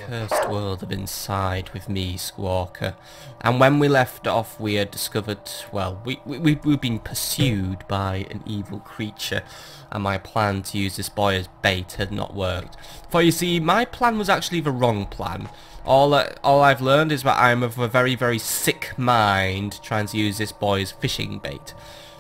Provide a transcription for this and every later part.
cursed world of Inside with me, Squawker. And when we left off, we had discovered, well, we've been pursued by an evil creature, and my plan to use this boy as bait had not worked. For you see, my plan was actually the wrong plan. All I've learned is that I'm of a very, very sick mind trying to use this boy as fishing bait.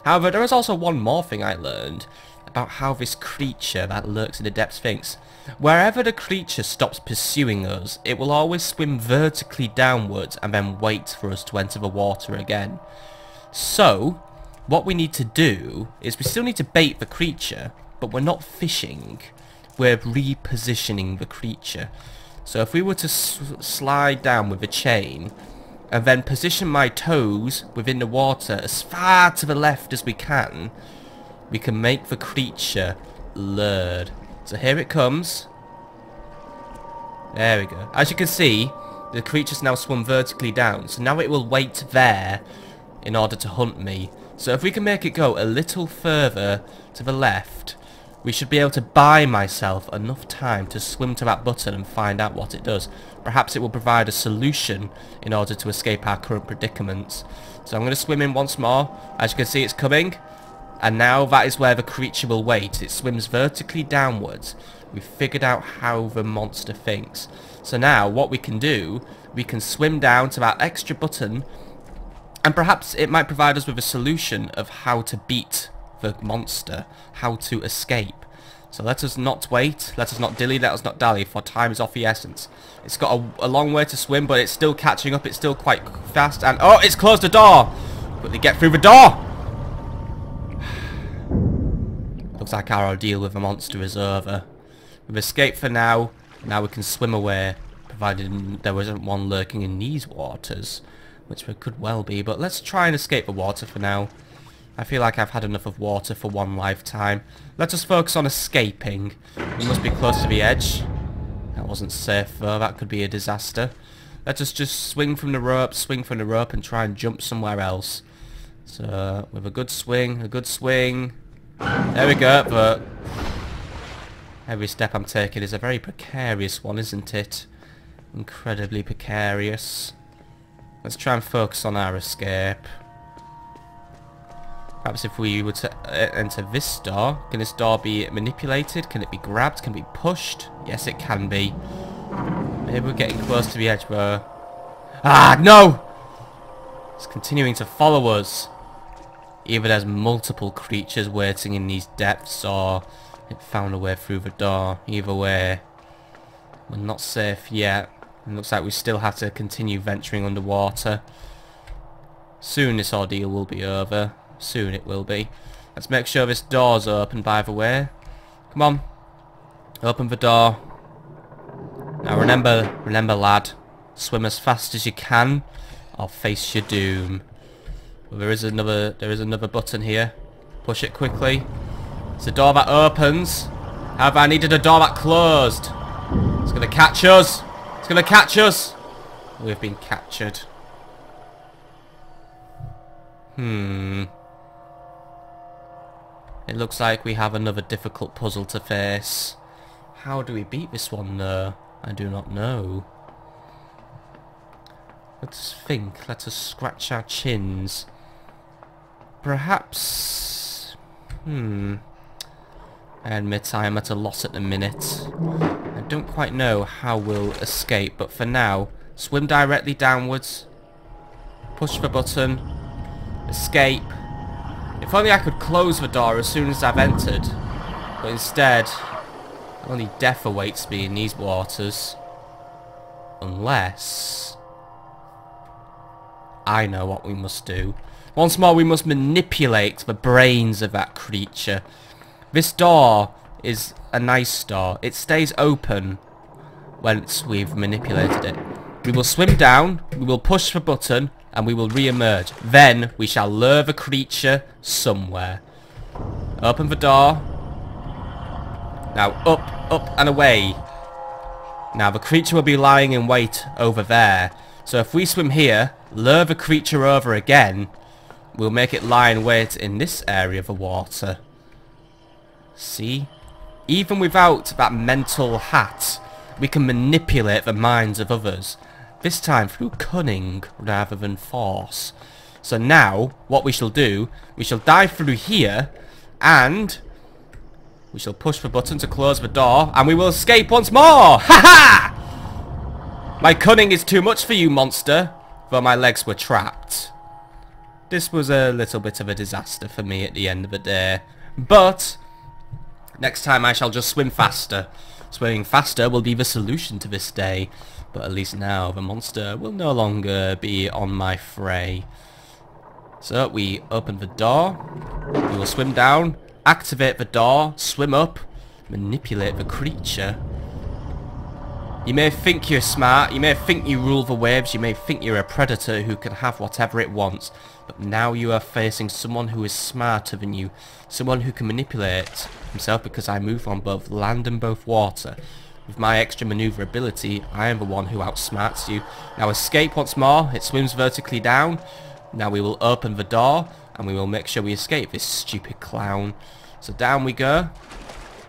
However, there is also one more thing I learned about how this creature that lurks in the depths thinks. Wherever the creature stops pursuing us, it will always swim vertically downwards and then wait for us to enter the water again. So, what we need to do is we still need to bait the creature, but we're not fishing. We're repositioning the creature. So if we were to slide down with a chain and then position my toes within the water as far to the left as we can make the creature lured. So here it comes. There we go. As you can see, the creature's now swum vertically down. So now it will wait there in order to hunt me. So if we can make it go a little further to the left, we should be able to buy myself enough time to swim to that button and find out what it does. Perhaps it will provide a solution in order to escape our current predicaments. So I'm going to swim in once more. As you can see, it's coming. And now that is where the creature will wait. It swims vertically downwards. We've figured out how the monster thinks. So now what we can do, we can swim down to that extra button, and perhaps it might provide us with a solution of how to beat the monster, how to escape. So let us not wait, let us not dilly, let us not dally, for time is of the essence. It's got a long way to swim, but it's still catching up, it's still quite fast, and oh, it's closed the door! Quickly get through the door! Looks like our ordeal with the monster is over. We've escaped for now. Now we can swim away, provided there wasn't one lurking in these waters, which there could well be. But let's try and escape the water for now. I feel like I've had enough of water for one lifetime. Let us focus on escaping. We must be close to the edge. That wasn't safe though. That could be a disaster. Let us just swing from the rope, and try and jump somewhere else. So, with a good swing, There we go, but every step I'm taking is a very precarious one, isn't it? Incredibly precarious. Let's try and focus on our escape. Perhaps if we were to enter this door, can this door be manipulated? Can it be grabbed? Can it be pushed? Yes, it can be. Maybe we're getting close to the edge where... Ah, no! It's continuing to follow us. Either there's multiple creatures waiting in these depths, or it found a way through the door. Either way, we're not safe yet. It looks like we still have to continue venturing underwater. Soon this ordeal will be over. Soon it will be. Let's make sure this door's open, by the way. Come on. Open the door. Now remember lad, swim as fast as you can, or face your doom. Well, there is another button here. Push it quickly. It's a door that opens. However, I needed a door that closed. It's gonna catch us. It's gonna catch us. We've been captured. It looks like we have another difficult puzzle to face. How do we beat this one though? I do not know. Let's think. Let us scratch our chins. Perhaps... I admit I am at a loss at the minute. I don't quite know how we'll escape, but for now, swim directly downwards. Push the button. Escape. If only I could close the door as soon as I've entered. But instead, only death awaits me in these waters. Unless... I know what we must do. Once more, we must manipulate the brains of that creature. This door is a nice door. It stays open once we've manipulated it. We will swim down, we will push the button, and we will re-emerge. Then we shall lure the creature somewhere. Open the door. Now up and away. Now the creature will be lying in wait over there. So if we swim here, lure the creature over again, we'll make it lie in wait in this area of the water. See? Even without that mental hat, We can manipulate the minds of others. This time through cunning rather than force. So now, what we shall do, we shall dive through here, and we shall push the button to close the door, and we will escape once more! Ha ha! My cunning is too much for you, monster, though my legs were trapped. This was a little bit of a disaster for me at the end of the day. But next time I shall just swim faster. Swimming faster will be the solution to this day. But at least now the monster will no longer be on my fray. So we open the door. We will swim down. Activate the door. Swim up. Manipulate the creature. You may think you're smart. You may think you rule the waves. You may think you're a predator who can have whatever it wants. But now you are facing someone who is smarter than you. Someone who can manipulate himself, because I move on both land and both water. With my extra maneuverability, I am the one who outsmarts you. Now escape once more. It swims vertically down. Now we will open the door, and we will make sure we escape this stupid clown. So down we go.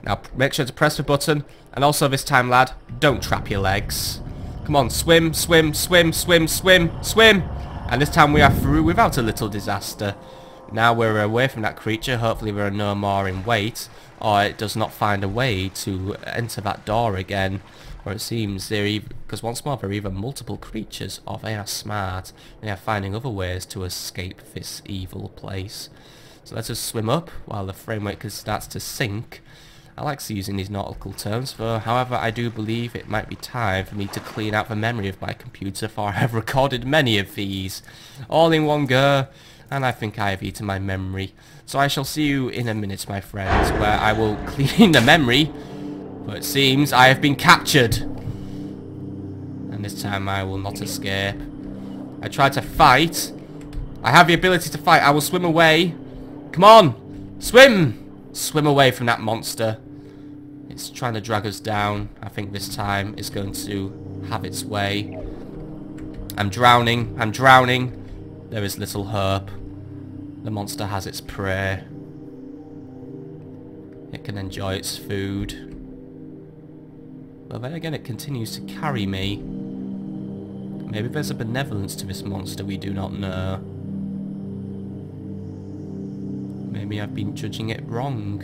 Now make sure to press the button. And also this time, lad, don't trap your legs. Come on, swim, swim, swim, swim, swim, swim. And this time we are through without a little disaster. Now we're away from that creature. Hopefully there are no more in wait. Or it does not find a way to enter that door again. Or it seems they're because once more, there are either multiple creatures, or they are smart. They are finding other ways to escape this evil place. So let's just swim up while the framework starts to sink. I like using these nautical terms, for however I do believe it might be time for me to clean out the memory of my computer, for I have recorded many of these, all in one go, and I think I have eaten my memory. So I shall see you in a minute, my friends, where I will clean the memory, but it seems I have been captured. And this time I will not escape. I tried to fight. I have the ability to fight. I will swim away. Come on! Swim! Swim away from that monster. It's trying to drag us down. I think this time it's going to have its way. I'm drowning. I'm drowning. There is little hope. The monster has its prey. It can enjoy its food. But then again, it continues to carry me. Maybe there's a benevolence to this monster we do not know. Maybe I've been judging it wrong.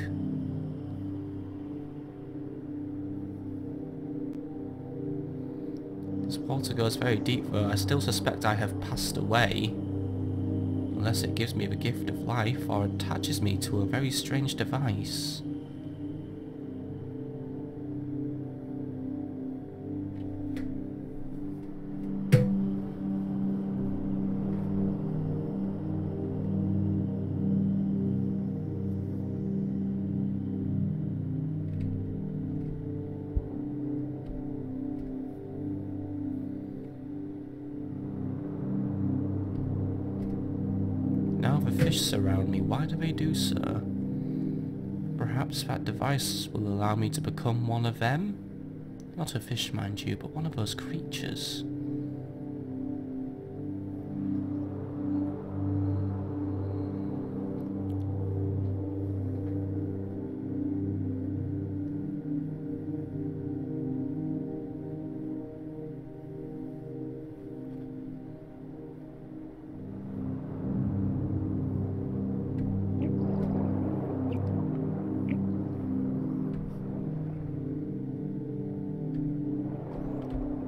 This water goes very deep though. I still suspect I have passed away. Unless it gives me the gift of life or attaches me to a very strange device. Now the fish surround me. Why do they do so? Perhaps that device will allow me to become one of them? Not a fish, mind you, but one of those creatures.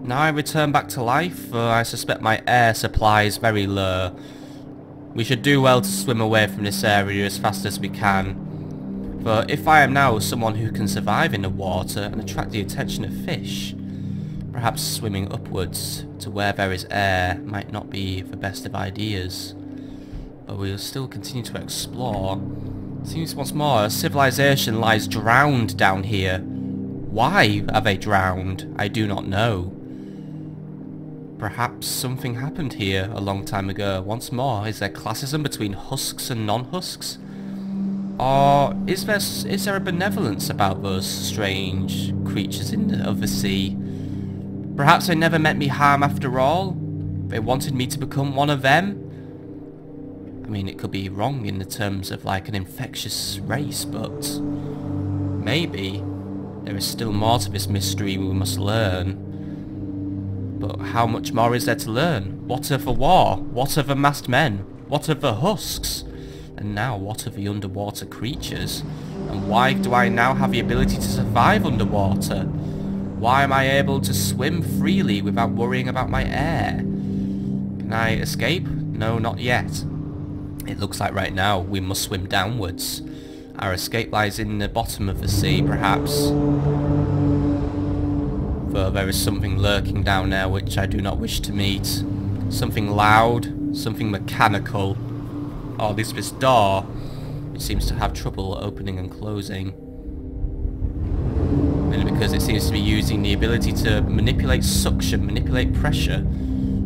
Now I return back to life, for I suspect my air supply is very low. We should do well to swim away from this area as fast as we can. For if I am now someone who can survive in the water and attract the attention of fish, perhaps swimming upwards to where there is air might not be the best of ideas. But we will still continue to explore. Seems once more a civilization lies drowned down here. Why are they drowned? I do not know. Perhaps something happened here a long time ago. Once more, is there classism between husks and non-husks? Or is there a benevolence about those strange creatures of the sea? Perhaps they never meant me harm after all? They wanted me to become one of them? I mean, it could be wrong in the terms of like an infectious race, but maybe. There is still more to this mystery we must learn. But how much more is there to learn? What of the war? What of the masked men? What of the husks? And now what of the underwater creatures? And why do I now have the ability to survive underwater? Why am I able to swim freely without worrying about my air? Can I escape? No, not yet. It looks like right now we must swim downwards. Our escape lies in the bottom of the sea, perhaps. Though there is something lurking down there which I do not wish to meet. Something loud, something mechanical. Or at least this door, which seems to have trouble opening and closing. Mainly because it seems to be using the ability to manipulate suction, manipulate pressure.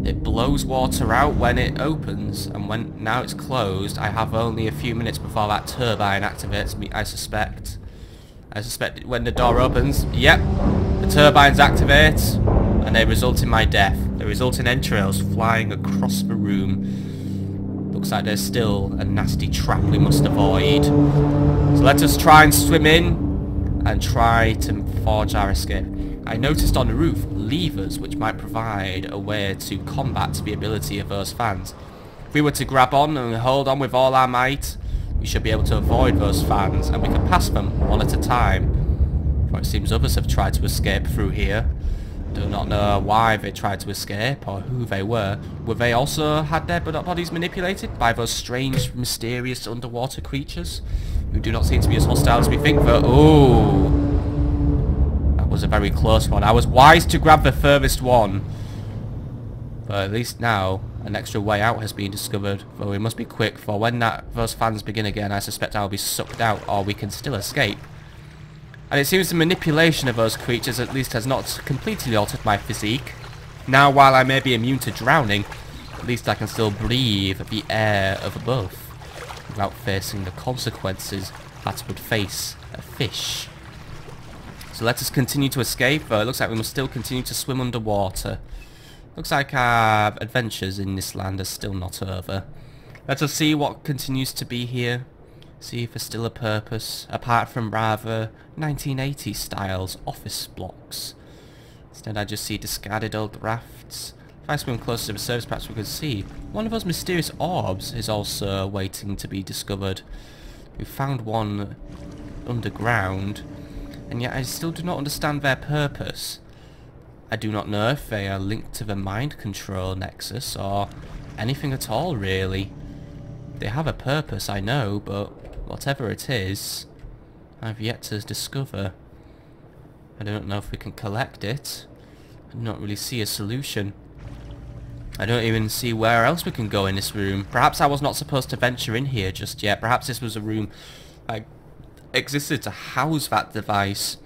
It blows water out when it opens, and when now it's closed, I have only a few minutes before that turbine activates me, I suspect. I suspect when the door opens, yep, the turbines activate, and they result in my death. They result in entrails flying across the room. Looks like there's still a nasty trap we must avoid. So let us try and swim in, and try to forge our escape. I noticed on the roof levers which might provide a way to combat the ability of those fans. If we were to grab on and hold on with all our might, we should be able to avoid those fans, and we can pass them one at a time. For it seems others have tried to escape through here. Do not know why they tried to escape or who they were. Were they also had their bodies manipulated by those strange, mysterious underwater creatures who do not seem to be as hostile as we think? But ooh. Was a very close one. I was wise to grab the furthest one. But at least now an extra way out has been discovered, though we must be quick, for when those fans begin again I suspect I'll be sucked out, or we can still escape. And it seems the manipulation of those creatures at least has not completely altered my physique. Now while I may be immune to drowning, at least I can still breathe the air of above without facing the consequences that would face a fish. So let us continue to escape, though it looks like we must still continue to swim underwater. Looks like our adventures in this land are still not over. Let us see what continues to be here. See if there's still a purpose, apart from rather 1980s styles office blocks. Instead I just see discarded old rafts. If I swim closer to the surface, perhaps we could see one of those mysterious orbs is also waiting to be discovered. We found one underground, and yet I still do not understand their purpose. I do not know if they are linked to the mind control nexus or anything at all, really. They have a purpose, I know, but whatever it is, I've yet to discover. I don't know if we can collect it. I do not really see a solution. I don't even see where else we can go in this room. Perhaps I was not supposed to venture in here just yet. Perhaps this was a room existed to house that device,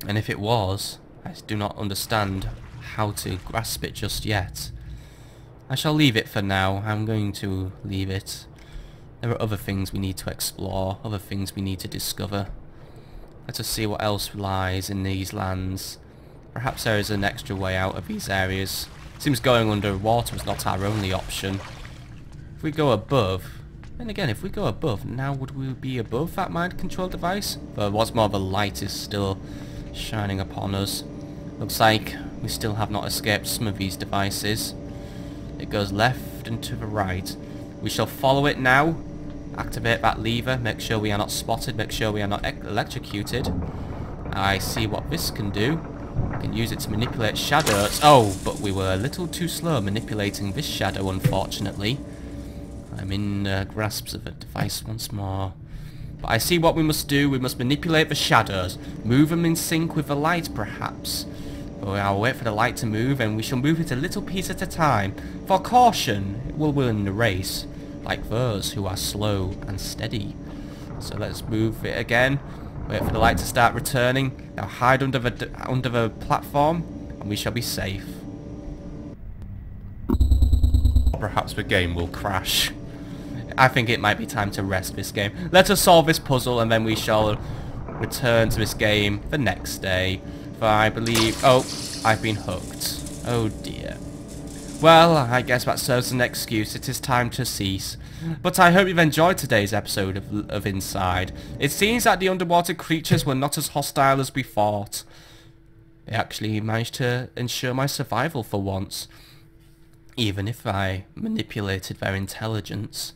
and if it was, I do not understand how to grasp it just yet. I shall leave it for now. I'm going to leave it. There are other things we need to explore, other things we need to discover. Let us see what else lies in these lands. Perhaps there is an extra way out of these areas. Seems going underwater is not our only option. If we go above, and again, if we go above, now would we be above that mind control device? But what's more, the light is still shining upon us. Looks like we still have not escaped some of these devices. It goes left and to the right. We shall follow it now. Activate that lever, make sure we are not spotted, make sure we are not electrocuted. I see what this can do. We can use it to manipulate shadows. Oh, but we were a little too slow manipulating this shadow, unfortunately. I'm in grasps of a device once more. But I see what we must do. We must manipulate the shadows. Move them in sync with the light, perhaps. But I'll wait for the light to move, and we shall move it a little piece at a time. For caution, it will win the race, like those who are slow and steady. So let's move it again. Wait for the light to start returning. Now hide under the platform, and we shall be safe. Perhaps the game will crash. I think it might be time to rest this game. Let us solve this puzzle, and then we shall return to this game the next day. For I believe... Oh, I've been hooked. Oh dear. Well, I guess that serves as an excuse. It is time to cease. But I hope you've enjoyed today's episode of Inside. It seems that the underwater creatures were not as hostile as we thought. They actually managed to ensure my survival for once, even if I manipulated their intelligence.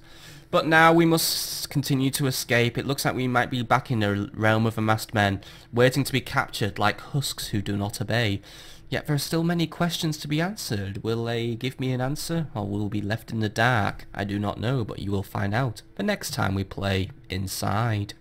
But now we must continue to escape. It looks like we might be back in the realm of the masked men, waiting to be captured like husks who do not obey. Yet there are still many questions to be answered. Will they give me an answer, or will we be left in the dark? I do not know, but you will find out the next time we play Inside.